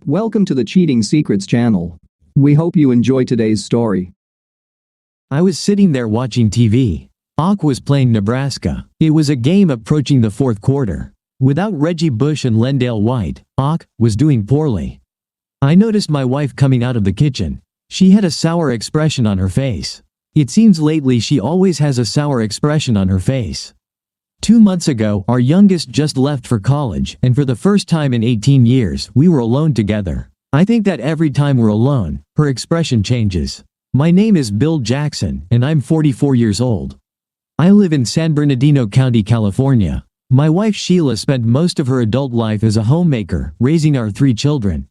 Welcome to the Cheating Secrets channel. We hope you enjoy today's story. I was sitting there watching TV. Ak was playing Nebraska. It was a game approaching the fourth quarter. Without Reggie Bush and Lendale White, Ak was doing poorly. I noticed my wife coming out of the kitchen. She had a sour expression on her face. It seems lately she always has a sour expression on her face. 2 months ago, our youngest just left for college, and for the first time in 18 years, we were alone together. I think that every time we're alone, her expression changes. My name is Bill Jackson, and I'm 44 years old. I live in San Bernardino County, California. My wife Sheila spent most of her adult life as a homemaker, raising our 3 children.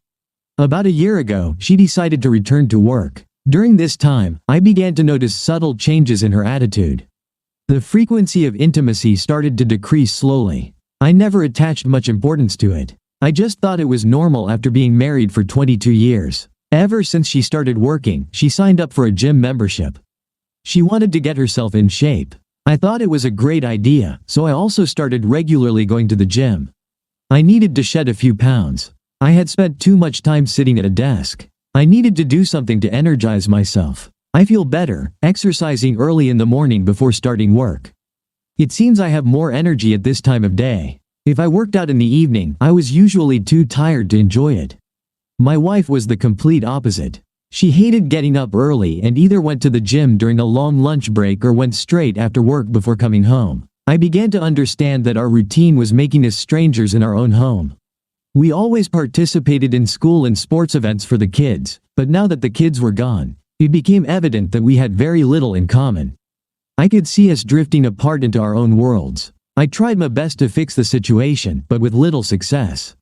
About a year ago, she decided to return to work. During this time, I began to notice subtle changes in her attitude. The frequency of intimacy started to decrease slowly. I never attached much importance to it. I just thought it was normal after being married for 22 years. Ever since she started working, she signed up for a gym membership. She wanted to get herself in shape. I thought it was a great idea, so I also started regularly going to the gym. I needed to shed a few pounds. I had spent too much time sitting at a desk. I needed to do something to energize myself. I feel better exercising early in the morning before starting work. It seems I have more energy at this time of day. If I worked out in the evening, I was usually too tired to enjoy it. My wife was the complete opposite. She hated getting up early and either went to the gym during a long lunch break or went straight after work before coming home. I began to understand that our routine was making us strangers in our own home. We always participated in school and sports events for the kids, but now that the kids were gone, it became evident that we had very little in common. I could see us drifting apart into our own worlds. I tried my best to fix the situation, but with little success.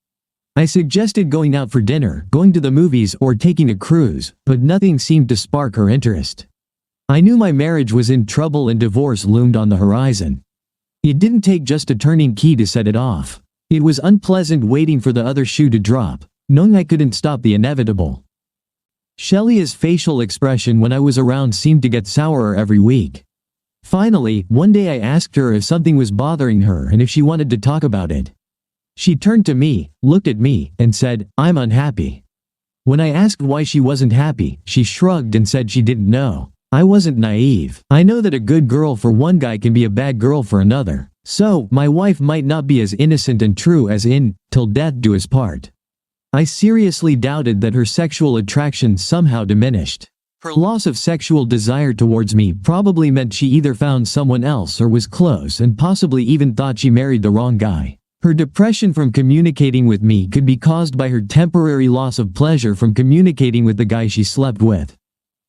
I suggested going out for dinner, going to the movies, or taking a cruise, but nothing seemed to spark her interest. I knew my marriage was in trouble and divorce loomed on the horizon. It didn't take just a turning key to set it off. It was unpleasant waiting for the other shoe to drop, knowing I couldn't stop the inevitable. Shelia's facial expression when I was around seemed to get sourer every week. Finally, one day I asked her if something was bothering her and if she wanted to talk about it. She turned to me, looked at me, and said, "I'm unhappy." When I asked why she wasn't happy, she shrugged and said she didn't know. I wasn't naive. I know that a good girl for one guy can be a bad girl for another. So, my wife might not be as innocent and true as in, "Till death do us part." I seriously doubted that her sexual attraction somehow diminished. Her loss of sexual desire towards me probably meant she either found someone else or was close and possibly even thought she married the wrong guy. Her depression from communicating with me could be caused by her temporary loss of pleasure from communicating with the guy she slept with.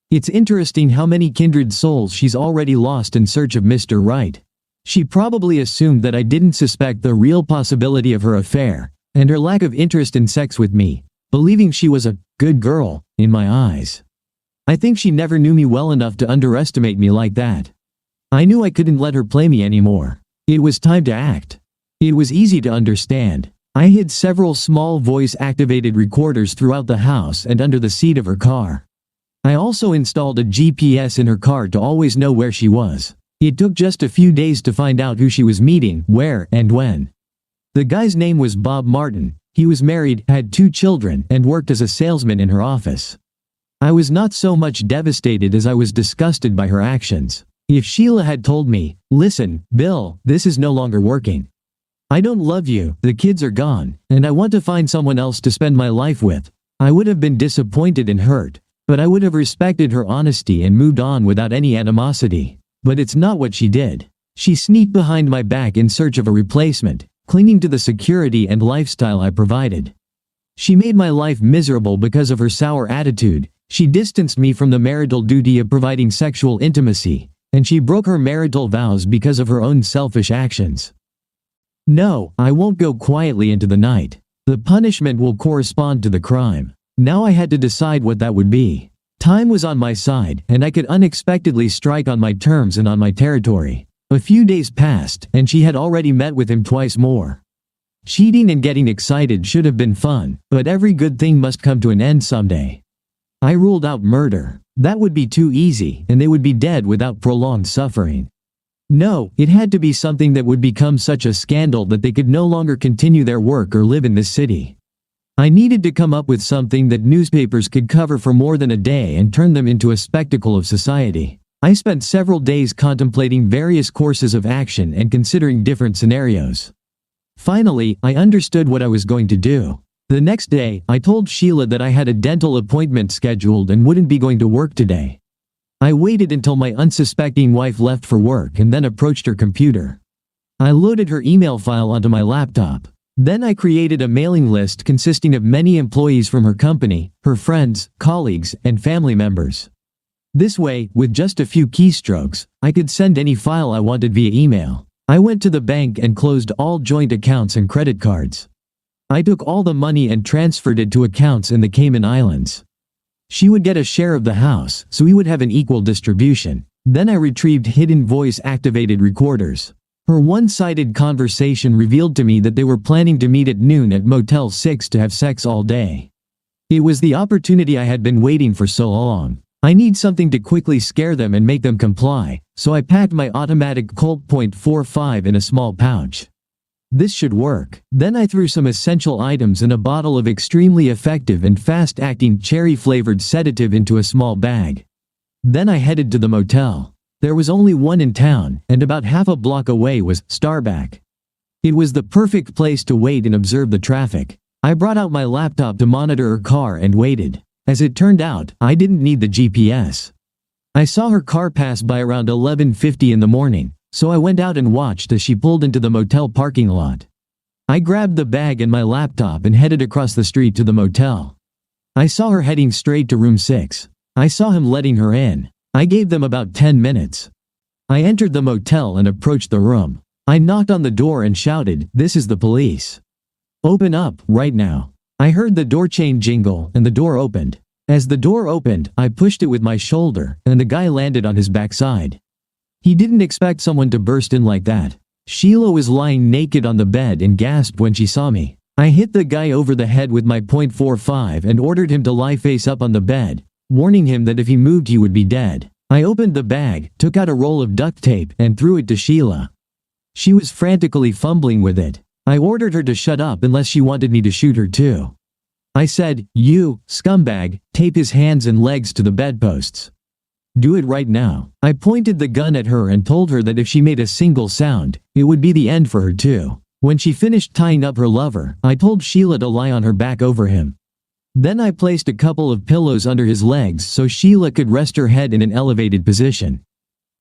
It's interesting how many kindred souls she's already lost in search of Mr. Right. She probably assumed that I didn't suspect the real possibility of her affair, and her lack of interest in sex with me, believing she was a good girl in my eyes. I think she never knew me well enough to underestimate me like that. I knew I couldn't let her play me anymore. It was time to act. It was easy to understand. I hid several small voice-activated recorders throughout the house and under the seat of her car. I also installed a GPS in her car to always know where she was. It took just a few days to find out who she was meeting, where, and when. The guy's name was Bob Martin. He was married, had 2 children, and worked as a salesman in her office. I was not so much devastated as I was disgusted by her actions. If Sheila had told me, "Listen, Bill, this is no longer working. I don't love you, the kids are gone, and I want to find someone else to spend my life with," I would have been disappointed and hurt, but I would have respected her honesty and moved on without any animosity. But it's not what she did. She sneaked behind my back in search of a replacement, clinging to the security and lifestyle I provided. She made my life miserable because of her sour attitude. She distanced me from the marital duty of providing sexual intimacy, and she broke her marital vows because of her own selfish actions. No, I won't go quietly into the night. The punishment will correspond to the crime. Now I had to decide what that would be. Time was on my side, and I could unexpectedly strike on my terms and on my territory. A few days passed, and she had already met with him twice more. Cheating and getting excited should have been fun, but every good thing must come to an end someday. I ruled out murder. That would be too easy, and they would be dead without prolonged suffering. No, it had to be something that would become such a scandal that they could no longer continue their work or live in this city. I needed to come up with something that newspapers could cover for more than a day and turn them into a spectacle of society. I spent several days contemplating various courses of action and considering different scenarios. Finally, I understood what I was going to do. The next day, I told Sheila that I had a dental appointment scheduled and wouldn't be going to work today. I waited until my unsuspecting wife left for work and then approached her computer. I loaded her email file onto my laptop. Then I created a mailing list consisting of many employees from her company, her friends, colleagues, and family members. This way, with just a few keystrokes, I could send any file I wanted via email. I went to the bank and closed all joint accounts and credit cards. I took all the money and transferred it to accounts in the Cayman Islands. She would get a share of the house, so we would have an equal distribution. Then I retrieved hidden voice-activated recorders. Her one-sided conversation revealed to me that they were planning to meet at noon at Motel 6 to have sex all day. It was the opportunity I had been waiting for so long. I need something to quickly scare them and make them comply, so I packed my automatic Colt .45 in a small pouch. This should work. Then I threw some essential items and a bottle of extremely effective and fast-acting cherry-flavored sedative into a small bag. Then I headed to the motel. There was only one in town, and about half a block away was Starbuck. It was the perfect place to wait and observe the traffic. I brought out my laptop to monitor her car and waited. As it turned out, I didn't need the GPS. I saw her car pass by around 11:50 in the morning, so I went out and watched as she pulled into the motel parking lot. I grabbed the bag and my laptop and headed across the street to the motel. I saw her heading straight to room 6. I saw him letting her in. I gave them about 10 minutes. I entered the motel and approached the room. I knocked on the door and shouted, "This is the police. Open up, right now." I heard the door chain jingle and the door opened. As the door opened, I pushed it with my shoulder and the guy landed on his backside. He didn't expect someone to burst in like that. Sheila was lying naked on the bed and gasped when she saw me. I hit the guy over the head with my .45 and ordered him to lie face up on the bed, warning him that if he moved he would be dead. I opened the bag, took out a roll of duct tape, and threw it to Sheila. She was frantically fumbling with it. I ordered her to shut up unless she wanted me to shoot her too. I said, "You, scumbag, tape his hands and legs to the bedposts. Do it right now." I pointed the gun at her and told her that if she made a single sound, it would be the end for her too. When she finished tying up her lover, I told Sheila to lie on her back over him. Then I placed a couple of pillows under his legs so Sheila could rest her head in an elevated position.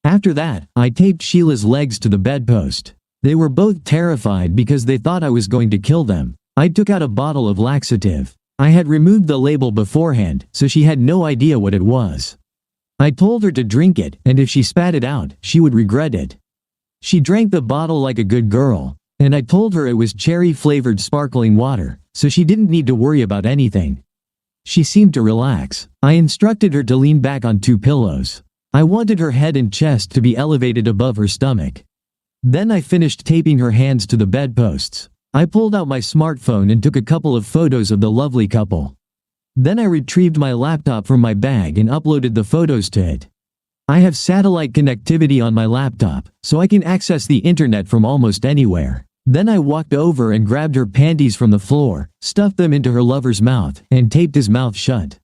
After that, I taped Sheila's legs to the bedpost. They were both terrified because they thought I was going to kill them. I took out a bottle of laxative. I had removed the label beforehand, so she had no idea what it was. I told her to drink it, and if she spat it out, she would regret it. She drank the bottle like a good girl, and I told her it was cherry-flavored sparkling water, so she didn't need to worry about anything. She seemed to relax. I instructed her to lean back on 2 pillows. I wanted her head and chest to be elevated above her stomach. Then I finished taping her hands to the bedposts. I pulled out my smartphone and took a couple of photos of the lovely couple. Then I retrieved my laptop from my bag and uploaded the photos to it. I have satellite connectivity on my laptop, so I can access the internet from almost anywhere. Then I walked over and grabbed her panties from the floor, stuffed them into her lover's mouth, and taped his mouth shut.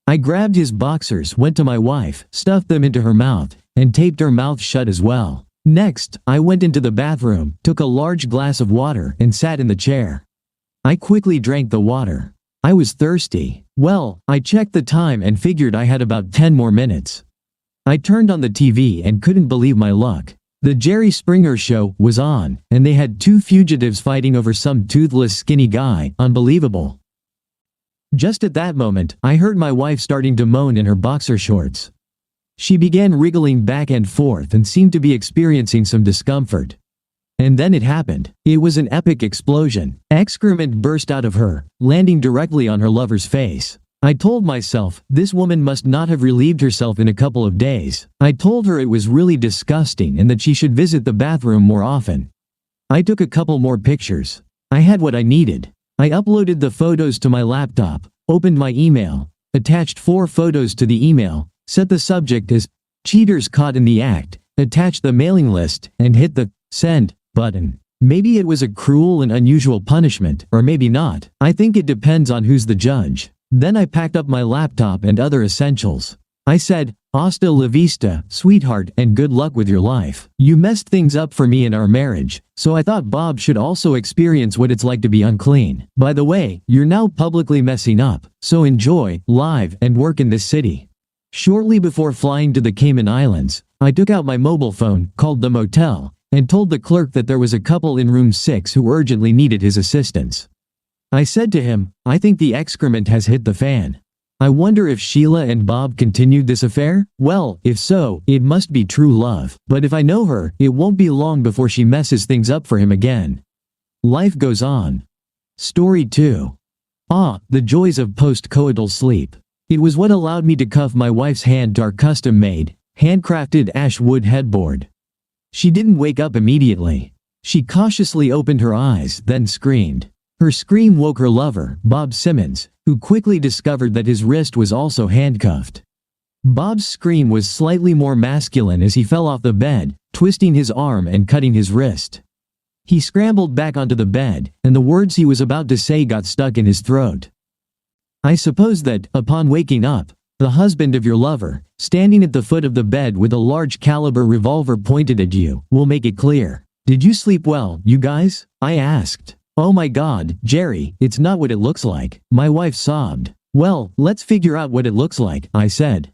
I grabbed his boxers, went to my wife, stuffed them into her mouth, and taped her mouth shut as well. Next, I went into the bathroom, took a large glass of water, and sat in the chair. I quickly drank the water. I was thirsty. Well, I checked the time and figured I had about 10 more minutes. I turned on the TV and couldn't believe my luck. The Jerry Springer show was on, and they had 2 fugitives fighting over some toothless skinny guy. Unbelievable. Just at that moment, I heard my wife starting to moan in her boxer shorts. She began wriggling back and forth and seemed to be experiencing some discomfort. And then it happened. It was an epic explosion. Excrement burst out of her, landing directly on her lover's face. I told myself, this woman must not have relieved herself in a couple of days. I told her it was really disgusting and that she should visit the bathroom more often. I took a couple more pictures. I had what I needed. I uploaded the photos to my laptop, opened my email, attached 4 photos to the email, set the subject as "Cheaters Caught in the Act," attached the mailing list, and hit the "Send" button. Maybe it was a cruel and unusual punishment, or maybe not. I think it depends on who's the judge. Then I packed up my laptop and other essentials. I said, "Hasta la vista, sweetheart, and good luck with your life. You messed things up for me in our marriage, so I thought Bob should also experience what it's like to be unclean. By the way, you're now publicly messing up, so enjoy, live, and work in this city." Shortly before flying to the Cayman Islands, I took out my mobile phone, called the motel, and told the clerk that there was a couple in room 6 who urgently needed his assistance. I said to him, "I think the excrement has hit the fan. I wonder if Sheila and Bob continued this affair? Well, if so, it must be true love. But if I know her, it won't be long before she messes things up for him again." Life goes on. Story 2. The joys of post-coital sleep. It was what allowed me to cuff my wife's hand to our custom-made, handcrafted ash wood headboard. She didn't wake up immediately. She cautiously opened her eyes, then screamed. Her scream woke her lover, Bob Simmons, who quickly discovered that his wrist was also handcuffed. Bob's scream was slightly more masculine as he fell off the bed, twisting his arm and cutting his wrist. He scrambled back onto the bed, and the words he was about to say got stuck in his throat. I suppose that, upon waking up, the husband of your lover, standing at the foot of the bed with a large caliber revolver pointed at you, will make it clear. "Did you sleep well, you guys?" I asked. "Oh my God, Jerry, it's not what it looks like," my wife sobbed. "Well, let's figure out what it looks like," I said.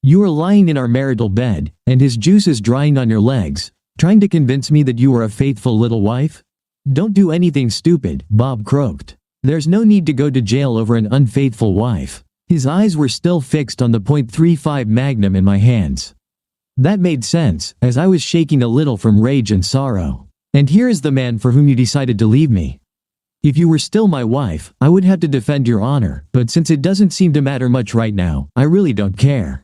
"You are lying in our marital bed, and his juice is drying on your legs, trying to convince me that you are a faithful little wife? Don't do anything stupid," Bob croaked. "There's no need to go to jail over an unfaithful wife." His eyes were still fixed on the .35 Magnum in my hands. That made sense, as I was shaking a little from rage and sorrow. "And here is the man for whom you decided to leave me. If you were still my wife, I would have to defend your honor, but since it doesn't seem to matter much right now, I really don't care.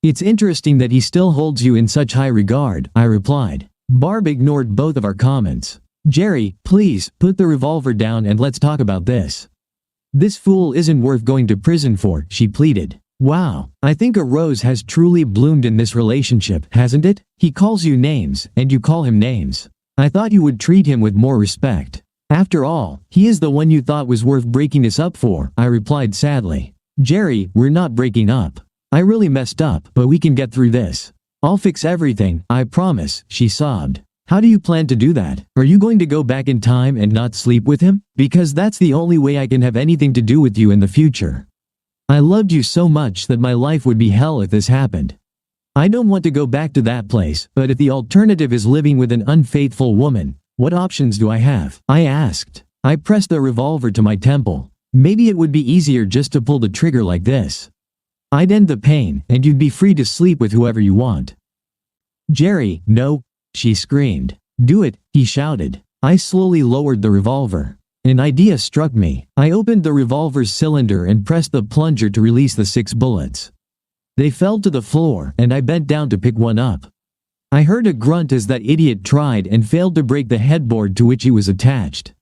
It's interesting that he still holds you in such high regard," I replied. Barb ignored both of our comments. "Jerry, please, put the revolver down and let's talk about this. This fool isn't worth going to prison for," she pleaded. "Wow, I think a rose has truly bloomed in this relationship, hasn't it? He calls you names, and you call him names. I thought you would treat him with more respect. After all, he is the one you thought was worth breaking this up for," I replied sadly. "Jerry, we're not breaking up. I really messed up, but we can get through this. I'll fix everything, I promise," she sobbed. "How do you plan to do that? Are you going to go back in time and not sleep with him? Because that's the only way I can have anything to do with you in the future. I loved you so much that my life would be hell if this happened. I don't want to go back to that place, but if the alternative is living with an unfaithful woman, what options do I have?" I asked. I pressed the revolver to my temple. Maybe it would be easier just to pull the trigger like this. I'd end the pain, and you'd be free to sleep with whoever you want. "Jerry, no," she screamed. "Do it," he shouted. I slowly lowered the revolver. An idea struck me. I opened the revolver's cylinder and pressed the plunger to release the 6 bullets. They fell to the floor, and I bent down to pick one up. I heard a grunt as that idiot tried and failed to break the headboard to which he was attached.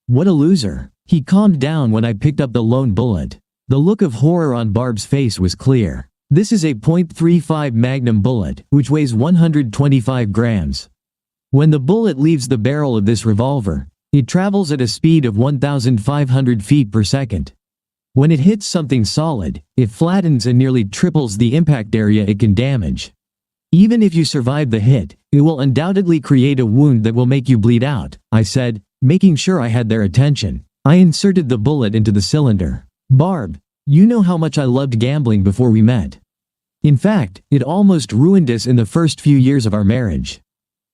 What a loser. He calmed down when I picked up the lone bullet. The look of horror on Barb's face was clear. This is a .35 Magnum bullet, which weighs 125 grams. When the bullet leaves the barrel of this revolver, it travels at a speed of 1,500 feet per second. When it hits something solid, it flattens and nearly triples the impact area it can damage. Even if you survive the hit, it will undoubtedly create a wound that will make you bleed out, I said, making sure I had their attention. I inserted the bullet into the cylinder. "Barb, you know how much I loved gambling before we met. In fact, it almost ruined us in the first few years of our marriage.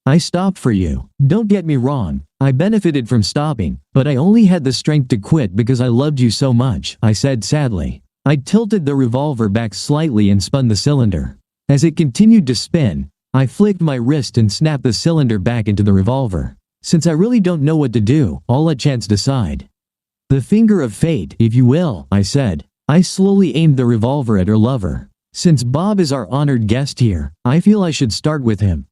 I stopped for you. Don't get me wrong, I benefited from stopping, but I only had the strength to quit because I loved you so much," I said sadly. I tilted the revolver back slightly and spun the cylinder. As it continued to spin, I flicked my wrist and snapped the cylinder back into the revolver. Since I really don't know what to do, I'll let chance decide. "The finger of fate, if you will," I said. I slowly aimed the revolver at her lover. "Since Bob is our honored guest here, I feel I should start with him.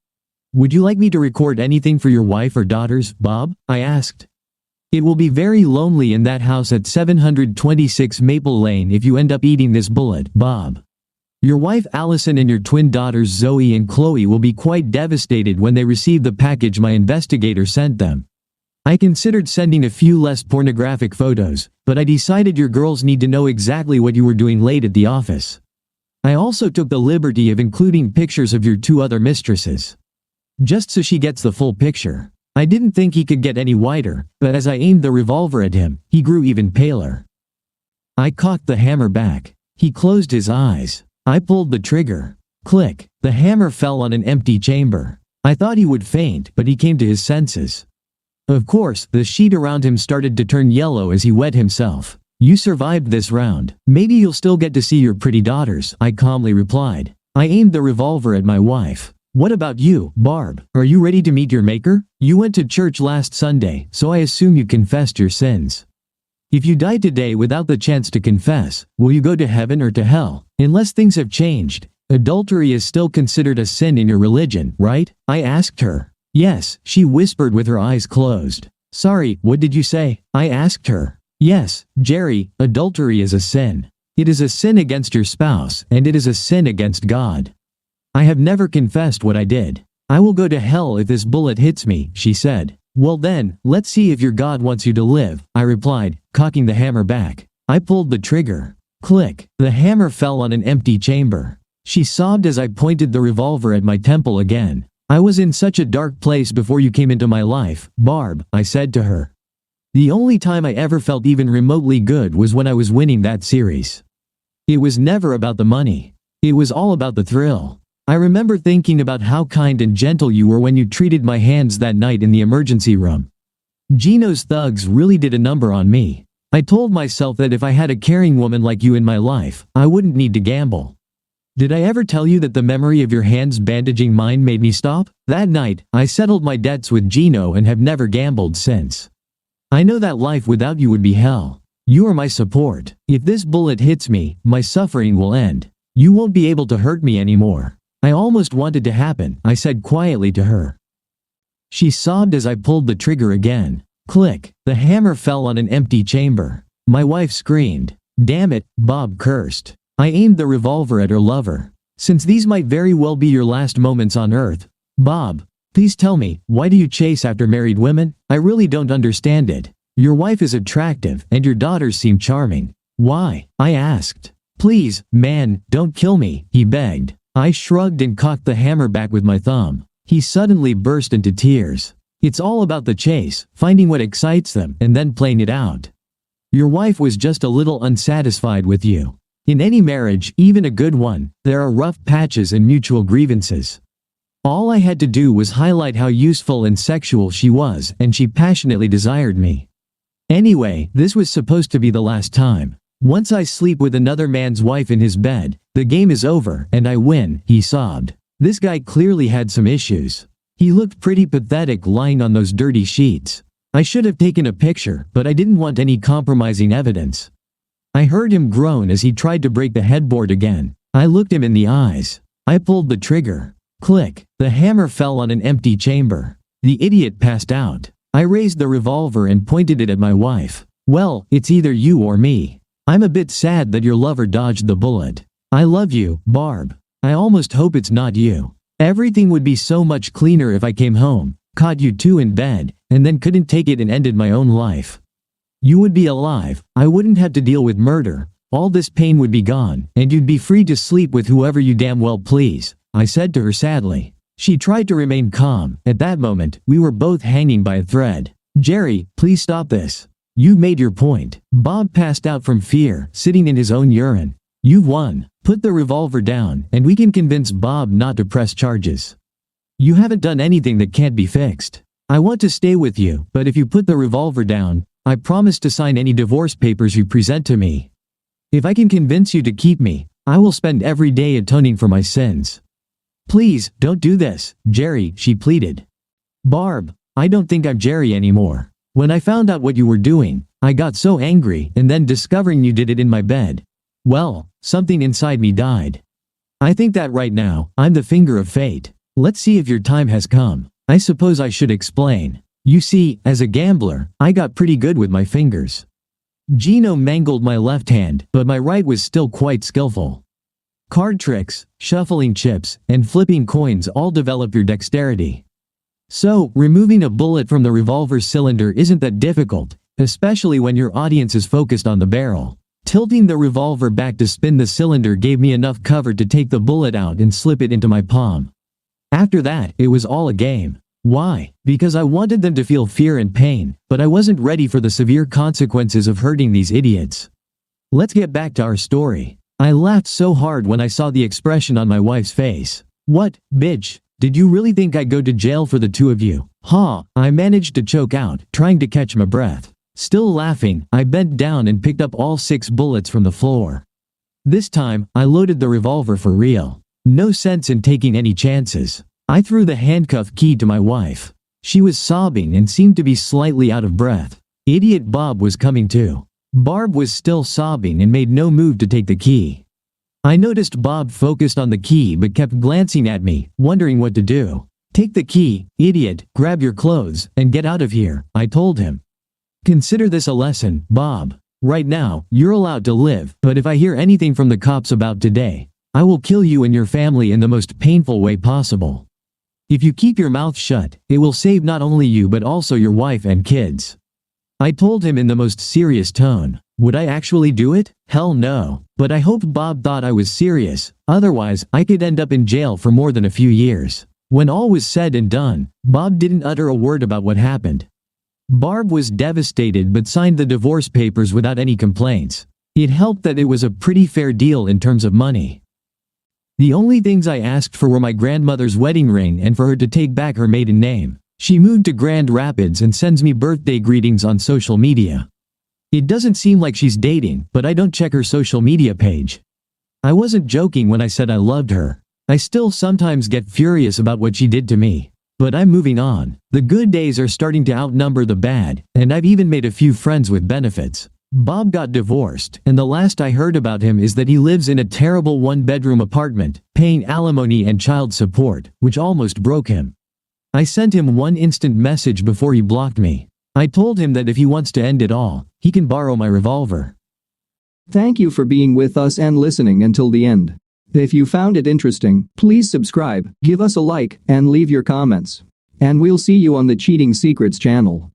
Would you like me to record anything for your wife or daughters, Bob?" I asked. "It will be very lonely in that house at 726 Maple Lane if you end up eating this bullet, Bob. Your wife Allison and your twin daughters Zoe and Chloe will be quite devastated when they receive the package my investigator sent them. I considered sending a few less pornographic photos, but I decided your girls need to know exactly what you were doing late at the office. I also took the liberty of including pictures of your 2 other mistresses. Just so she gets the full picture. I didn't think he could get any whiter, but as I aimed the revolver at him, he grew even paler. I cocked the hammer back. He closed his eyes. I pulled the trigger. Click. The hammer fell on an empty chamber. I thought he would faint, but he came to his senses. Of course, the sheet around him started to turn yellow as he wet himself. You survived this round. Maybe you'll still get to see your pretty daughters, I calmly replied. I aimed the revolver at my wife. What about you, Barb? Are you ready to meet your maker? You went to church last Sunday, so I assume you confessed your sins. If you die today without the chance to confess, will you go to heaven or to hell? Unless things have changed. Adultery is still considered a sin in your religion, right? I asked her. Yes, she whispered with her eyes closed. Sorry, what did you say? I asked her. Yes, Jerry, adultery is a sin. It is a sin against your spouse, and it is a sin against God. I have never confessed what I did. I will go to hell if this bullet hits me, she said. Well then, let's see if your God wants you to live, I replied, cocking the hammer back. I pulled the trigger. Click. The hammer fell on an empty chamber. She sobbed as I pointed the revolver at my temple again. I was in such a dark place before you came into my life, Barb, I said to her. The only time I ever felt even remotely good was when I was winning that series. It was never about the money. It was all about the thrill. I remember thinking about how kind and gentle you were when you treated my hands that night in the emergency room. Gino's thugs really did a number on me. I told myself that if I had a caring woman like you in my life, I wouldn't need to gamble. Did I ever tell you that the memory of your hands bandaging mine made me stop? That night, I settled my debts with Gino and have never gambled since. I know that life without you would be hell. You are my support. If this bullet hits me, my suffering will end. You won't be able to hurt me anymore. I almost wanted to happen, I said quietly to her. She sobbed as I pulled the trigger again. Click. The hammer fell on an empty chamber. My wife screamed. Damn it, Bob cursed. I aimed the revolver at her lover. Since these might very well be your last moments on Earth, Bob, please tell me, why do you chase after married women? I really don't understand it. Your wife is attractive, and your daughters seem charming. Why? I asked. Please, man, don't kill me, he begged. I shrugged and cocked the hammer back with my thumb. He suddenly burst into tears. It's all about the chase, finding what excites them, and then playing it out. Your wife was just a little unsatisfied with you. In any marriage, even a good one, there are rough patches and mutual grievances. All I had to do was highlight how useful and sexual she was, and she passionately desired me. Anyway, this was supposed to be the last time. Once I sleep with another man's wife in his bed, the game is over, and I win, he sobbed. This guy clearly had some issues. He looked pretty pathetic lying on those dirty sheets. I should have taken a picture, but I didn't want any compromising evidence. I heard him groan as he tried to break the headboard again. I looked him in the eyes. I pulled the trigger. Click. The hammer fell on an empty chamber. The idiot passed out. I raised the revolver and pointed it at my wife. Well, it's either you or me. I'm a bit sad that your lover dodged the bullet. I love you, Barb. I almost hope it's not you. Everything would be so much cleaner if I came home, caught you two in bed, and then couldn't take it and ended my own life. You would be alive, I wouldn't have to deal with murder, all this pain would be gone, and you'd be free to sleep with whoever you damn well please, I said to her sadly. She tried to remain calm. At that moment, we were both hanging by a thread. Jerry, please stop this. You've made your point. Bob passed out from fear, sitting in his own urine. You've won. Put the revolver down, and we can convince Bob not to press charges. You haven't done anything that can't be fixed. I want to stay with you, but if you put the revolver down, I promise to sign any divorce papers you present to me. If I can convince you to keep me, I will spend every day atoning for my sins. Please, don't do this, Jerry, she pleaded. Barb, I don't think I'm Jerry anymore. When I found out what you were doing, I got so angry, and then discovering you did it in my bed. Well, something inside me died. I think that right now, I'm the finger of fate. Let's see if your time has come. I suppose I should explain. You see, as a gambler, I got pretty good with my fingers. Gino mangled my left hand, but my right was still quite skillful. Card tricks, shuffling chips, and flipping coins all develop your dexterity. So, removing a bullet from the revolver cylinder isn't that difficult, especially when your audience is focused on the barrel. Tilting the revolver back to spin the cylinder gave me enough cover to take the bullet out and slip it into my palm. After that, it was all a game. Why? Because I wanted them to feel fear and pain, but I wasn't ready for the severe consequences of hurting these idiots. Let's get back to our story. I laughed so hard when I saw the expression on my wife's face. "What, bitch? Did you really think I'd go to jail for the two of you?" I managed to choke out, trying to catch my breath. Still laughing, I bent down and picked up all 6 bullets from the floor. This time, I loaded the revolver for real. No sense in taking any chances. I threw the handcuff key to my wife. She was sobbing and seemed to be slightly out of breath. Idiot Bob was coming too. Barb was still sobbing and made no move to take the key. I noticed Bob focused on the key but kept glancing at me, wondering what to do. "Take the key, idiot, grab your clothes, and get out of here," I told him. "Consider this a lesson, Bob. Right now, you're allowed to live, but if I hear anything from the cops about today, I will kill you and your family in the most painful way possible. If you keep your mouth shut, it will save not only you but also your wife and kids." I told him in the most serious tone. Would I actually do it? Hell no. But I hoped Bob thought I was serious, otherwise I could end up in jail for more than a few years. When all was said and done, Bob didn't utter a word about what happened. Barb was devastated but signed the divorce papers without any complaints. It helped that it was a pretty fair deal in terms of money. The only things I asked for were my grandmother's wedding ring and for her to take back her maiden name. She moved to Grand Rapids and sends me birthday greetings on social media. It doesn't seem like she's dating, but I don't check her social media page. I wasn't joking when I said I loved her. I still sometimes get furious about what she did to me. But I'm moving on. The good days are starting to outnumber the bad, and I've even made a few friends with benefits. Bob got divorced, and the last I heard about him is that he lives in a terrible one-bedroom apartment, paying alimony and child support, which almost broke him. I sent him one instant message before he blocked me. I told him that if he wants to end it all, he can borrow my revolver. Thank you for being with us and listening until the end. If you found it interesting, please subscribe, give us a like, and leave your comments. And we'll see you on the Cheating Secrets channel.